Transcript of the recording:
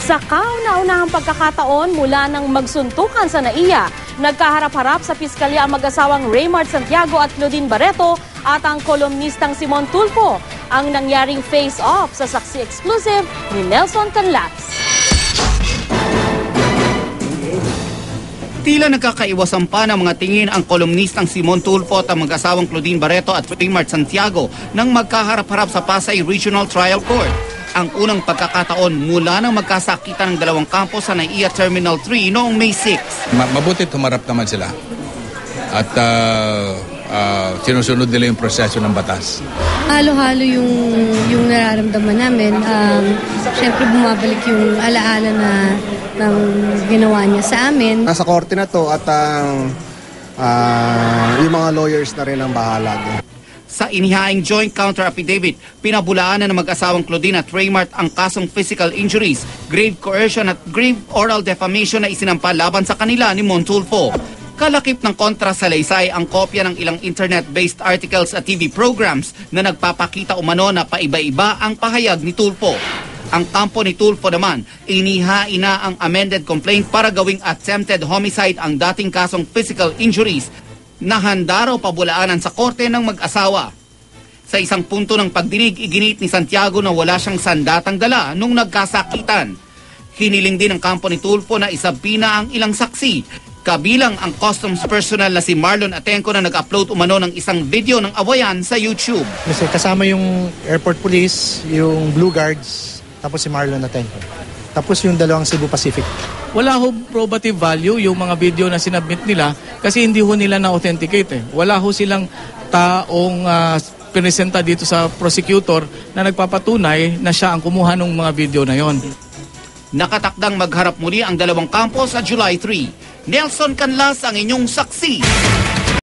Sa kauna-unahang pagkakataon mula nang magsuntukan sa NAIA, nagkaharap-harap sa piskalya ang mag-asawang Raymart Santiago at Claudine Barreto at ang kolumnistang Simon Tulfo. Ang nangyaring face-off sa Saksi Exclusive ni Nelson Canlas. Tila nagkakaiwasan pa ng mga tingin ang kolumnistang Simon Tulfo at ang mag-asawang Claudine Barreto at Raymart Santiago nang magkaharap-harap sa Pasay Regional Trial Court. Ang unang pagkakataon mula nang magkasakitan ng dalawang kampo sa NAIA Terminal 3 noong May 6. Mabuti tumarap naman sila at sinusunod nila yung proseso ng batas. Halo-halo yung nararamdaman namin. Siyempre bumabalik yung alaala ng ginawa niya sa amin. Nasa korte na to at yung mga lawyers na rin ang bahala doon. Sa inihaing joint counter affidavit, pinabulaan na ng mag-asawang Claudine at Raymart ang kasong physical injuries, grave coercion at grave oral defamation na isinampa laban sa kanila ni Mon Tulfo. Kalakip ng kontra sa laysay ang kopya ng ilang internet-based articles at TV programs na nagpapakita umano na paiba-iba ang pahayag ni Tulfo. Ang kampo ni Tulfo naman, inihain na ang amended complaint para gawing attempted homicide ang dating kasong physical injuries na handa raw pabulaanan sa korte ng mag-asawa. Sa isang punto ng pagdinig, iginit ni Santiago na wala siyang sandatang dala nung nagkasakitan. Hiniling din ng kampo ni Tulfo na isabina ang ilang saksi, kabilang ang customs personnel na si Marlon Atenco na nag-upload umano ng isang video ng awayan sa YouTube. Kasi kasama yung airport police, yung Blue Guards, tapos si Marlon Atenco. Tapos yung dalawang Cebu Pacific. Wala ho probative value yung mga video na sinabmit nila kasi hindi ho nila na-authenticate. Wala ho silang taong pinesenta dito sa prosecutor na nagpapatunay na siya ang kumuha ng mga video na yon. Nakatakdang magharap muli ang dalawang kampo sa July 3. Nelson Canlas ang inyong saksi.